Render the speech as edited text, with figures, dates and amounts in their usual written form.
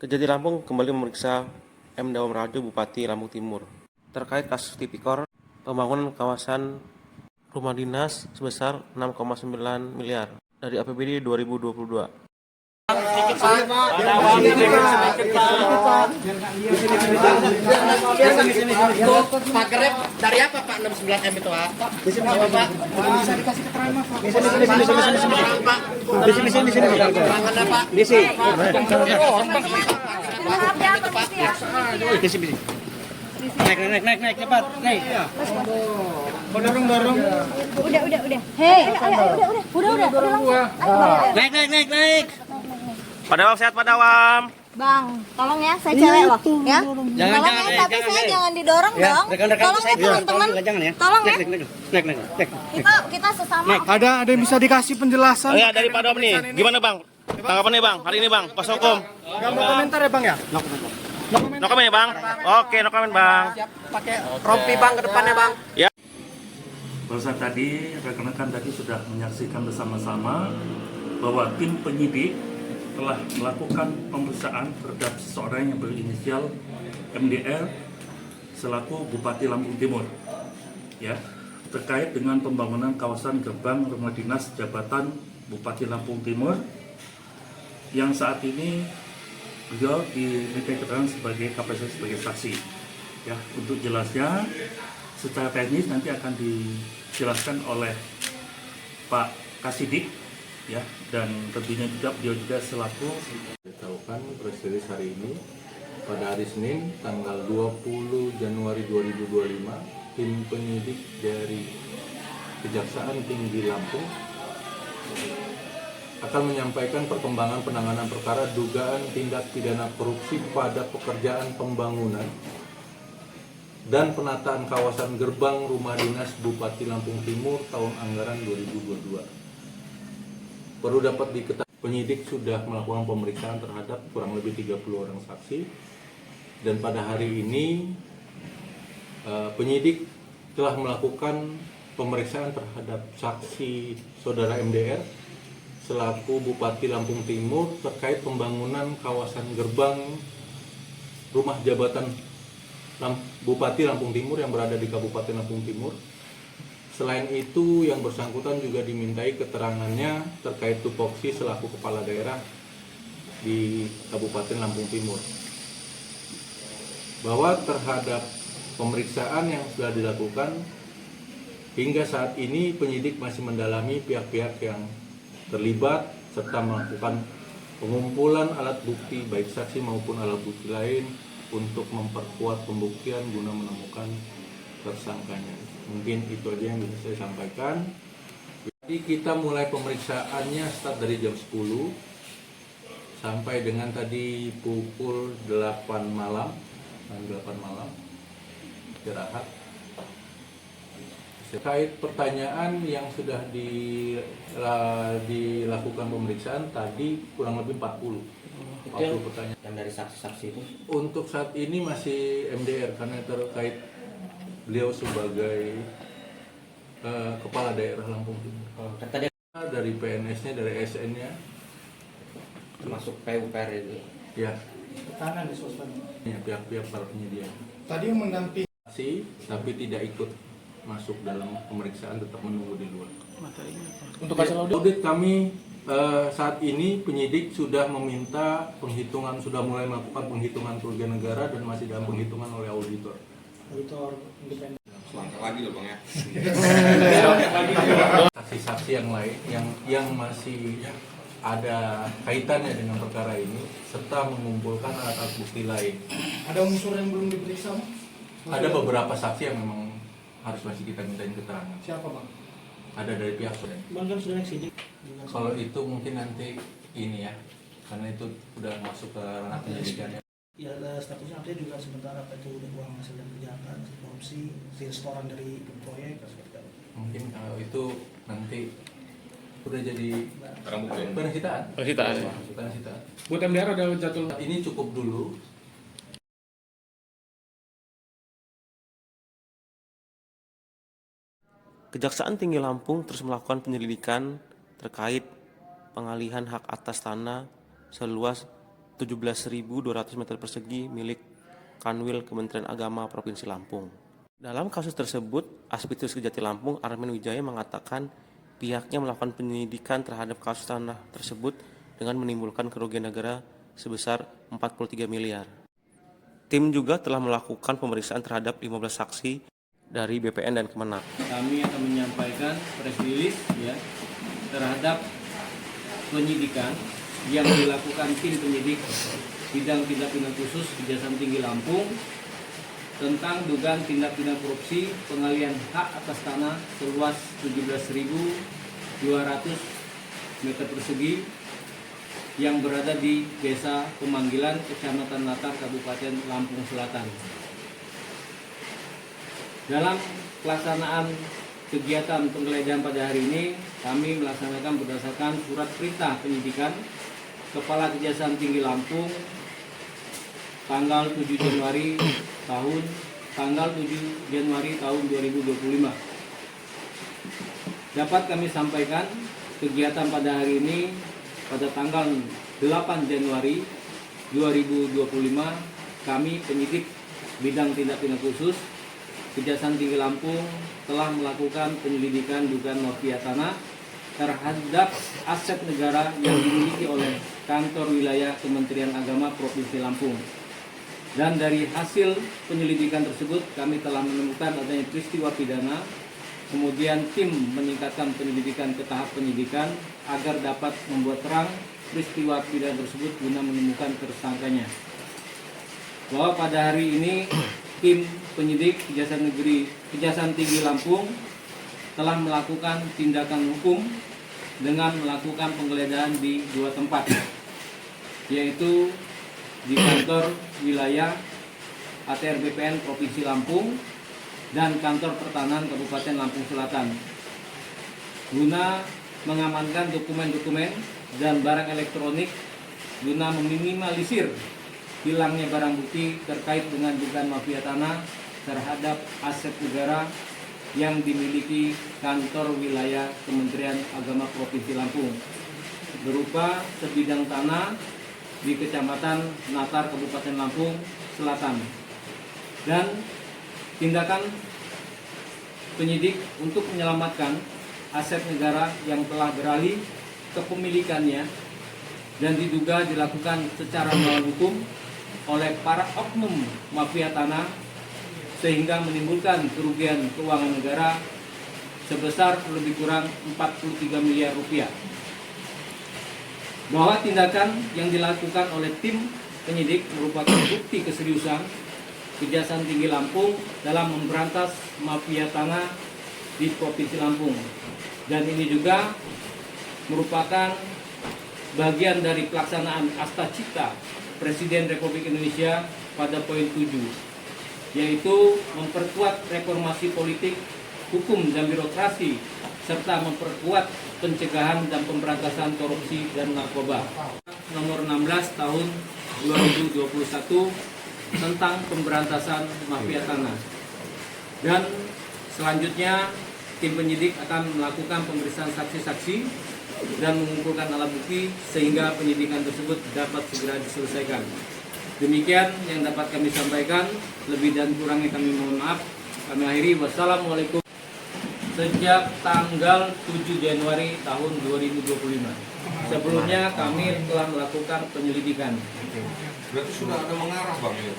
Kejati Lampung kembali memeriksa M. Dawam Rajo, Bupati Lampung Timur, terkait kasus tipikor pembangunan kawasan rumah dinas sebesar 6,9 miliar dari APBD 2022. Pak Grab dari apa Pak 69M itu Pak? Di sini Pak. Bisa dikasih keterangan Pak. Di sini keterangannya Pak. Di sini. Di sini. Naik cepat. Naik. Dorong. Udah. Hei, udah langsung. Naik. Pak Dawam sehat, Pak Dawam. Bang, tolong ya, saya cewek loh, ya. Tolong ya, tapi saya jangan didorong dong. Tolong ya teman-teman. Tolong ya. Naik. Kita sesama. Ada yang bisa dikasih penjelasan? Oh ya, dari Pak Dawam nih, gimana Bang? Tanggapannya Bang, hari ini Bang, pas hukum. Gak mau komentar ya Bang ya? No comment ya Bang? Oke, no comment Bang. Pakai rompi Bang ke depannya Bang. Ya. Barusan tadi, rekan-rekan tadi sudah menyaksikan bersama-sama bahwa tim penyidik telah melakukan pemeriksaan terhadap seseorang yang berinisial MDR selaku Bupati Lampung Timur, ya, terkait dengan pembangunan kawasan gerbang rumah dinas jabatan Bupati Lampung Timur yang saat ini beliau diminta keterangan sebagai kapasitas sebagai saksi. Ya, untuk jelasnya secara teknis nanti akan dijelaskan oleh Pak Kasidik, ya, dan tentunya juga beliau juga selaku Ditahukan press release hari ini pada hari Senin tanggal 20 Januari 2025 tim penyidik dari Kejaksaan Tinggi Lampung akan menyampaikan perkembangan penanganan perkara dugaan tindak pidana korupsi pada pekerjaan pembangunan dan penataan kawasan gerbang rumah dinas Bupati Lampung Timur tahun anggaran 2022. Perlu dapat diketahui, penyidik sudah melakukan pemeriksaan terhadap kurang lebih 30 orang saksi, dan pada hari ini penyidik telah melakukan pemeriksaan terhadap saksi saudara MDR selaku Bupati Lampung Timur terkait pembangunan kawasan gerbang rumah jabatan Bupati Lampung Timur yang berada di Kabupaten Lampung Timur. Selain itu, yang bersangkutan juga dimintai keterangannya terkait tupoksi selaku kepala daerah di Kabupaten Lampung Timur. Bahwa terhadap pemeriksaan yang sudah dilakukan, hingga saat ini penyidik masih mendalami pihak-pihak yang terlibat serta melakukan pengumpulan alat bukti baik saksi maupun alat bukti lain untuk memperkuat pembuktian guna menemukan tersangkanya. Mungkin itu aja yang bisa saya sampaikan. Jadi kita mulai pemeriksaannya start dari jam 10 sampai dengan tadi pukul 8 malam, istirahat. Terkait pertanyaan yang sudah dilakukan pemeriksaan tadi kurang lebih 40 pertanyaan. Yang dari saksi-saksi itu? Untuk saat ini masih MDR karena terkait beliau sebagai kepala daerah Lampung Timur. Tadi Dari PNS-nya, dari SN-nya, termasuk PUPR itu. ya, Tangan di sosmed. pihak-pihak para penyedia. Tadi yang mendampingi Tapi tidak ikut masuk dalam pemeriksaan, tetap menunggu di luar. untuk hasil audit. Audit kami saat ini penyidik sudah meminta penghitungan, sudah mulai melakukan penghitungan kerugian negara dan masih dalam penghitungan oleh auditor. Auditor independen. Saksi-saksi yang lain yang masih ada kaitannya dengan perkara ini serta mengumpulkan alat bukti lain. Ada unsur yang belum diperiksa, Bang? Ada beberapa saksi yang memang harus masih kita mintain keterangan. Siapa, Bang? Ada dari pihak sudah. Bang kan sudah naik sidik. Kalau itu mungkin nanti ini ya, karena itu udah masuk ke ranah penyidikan. Ya, statusnya artinya juga sementara apa itu udah uang hasil dari kejahatan, korupsi, setoran dari proyek, seperti itu. Mungkin kalau itu nanti udah jadi penelitian. Penelitian. Buat MDR ada jadwal. Ini cukup dulu. Kejaksaan Tinggi Lampung terus melakukan penyelidikan terkait pengalihan hak atas tanah seluas 17.200 meter persegi milik Kanwil Kementerian Agama Provinsi Lampung. Dalam kasus tersebut, Aspidus Kejati Lampung Armin Wijaya mengatakan pihaknya melakukan penyidikan terhadap kasus tanah tersebut dengan menimbulkan kerugian negara sebesar 43 miliar. Tim juga telah melakukan pemeriksaan terhadap 15 saksi dari BPN dan Kemenak. Kami akan menyampaikan press release ya terhadap penyidikan yang dilakukan tim penyidik bidang tindak pidana khusus Kejaksaan Tinggi Lampung tentang dugaan tindak pidana korupsi pengalihan hak atas tanah seluas 17.200 meter persegi yang berada di Desa Pemanggilan, Kecamatan Natar, Kabupaten Lampung Selatan. Dalam pelaksanaan kegiatan penggeledahan pada hari ini, kami melaksanakan berdasarkan surat perintah penyidikan Kepala Kejaksaan Tinggi Lampung tanggal 7 Januari tahun 2025. Dapat kami sampaikan kegiatan pada hari ini pada tanggal 8 Januari 2025 kami penyidik bidang tindak pidana khusus Kejaksaan Tinggi Lampung telah melakukan penyelidikan dugaan mafia tanah terhadap aset negara yang dimiliki oleh kantor wilayah Kementerian Agama Provinsi Lampung. Dan dari hasil penyelidikan tersebut kami telah menemukan adanya peristiwa pidana, kemudian tim meningkatkan penyelidikan ke tahap penyidikan agar dapat membuat terang peristiwa pidana tersebut guna menemukan tersangkanya. Bahwa pada hari ini tim penyidik Kejaksaan Tinggi Lampung telah melakukan tindakan hukum dengan melakukan penggeledahan di 2 tempat, yaitu di kantor wilayah ATR BPN Provinsi Lampung dan kantor pertanahan Kabupaten Lampung Selatan guna mengamankan dokumen-dokumen dan barang elektronik guna meminimalisir hilangnya barang bukti terkait dengan dugaan mafia tanah terhadap aset negara yang dimiliki kantor wilayah Kementerian Agama Provinsi Lampung berupa sebidang tanah di Kecamatan Natar, Kabupaten Lampung Selatan, dan tindakan penyidik untuk menyelamatkan aset negara yang telah beralih kepemilikannya dan diduga dilakukan secara melawan hukum oleh para oknum mafia tanah sehingga menimbulkan kerugian keuangan negara sebesar lebih kurang 43 miliar rupiah. Bahwa tindakan yang dilakukan oleh tim penyidik merupakan bukti keseriusan Kejaksaan Tinggi Lampung dalam memberantas mafia tanah di Provinsi Lampung. Dan ini juga merupakan bagian dari pelaksanaan Asta Cipta Presiden Republik Indonesia pada poin 7, yaitu memperkuat reformasi politik, hukum dan birokrasi, serta memperkuat pencegahan dan pemberantasan korupsi dan narkoba. Nomor 16 tahun 2021 tentang pemberantasan mafia tanah. Dan selanjutnya tim penyidik akan melakukan pemeriksaan saksi-saksi dan mengumpulkan alat bukti sehingga penyidikan tersebut dapat segera diselesaikan. Demikian yang dapat kami sampaikan, lebih dan kurangnya kami mohon maaf. Kami akhiri, wassalamualaikum. Sejak tanggal 7 Januari tahun 2025. Sebelumnya kami telah melakukan penyelidikan. Berarti sudah ada mengarah Bang ya?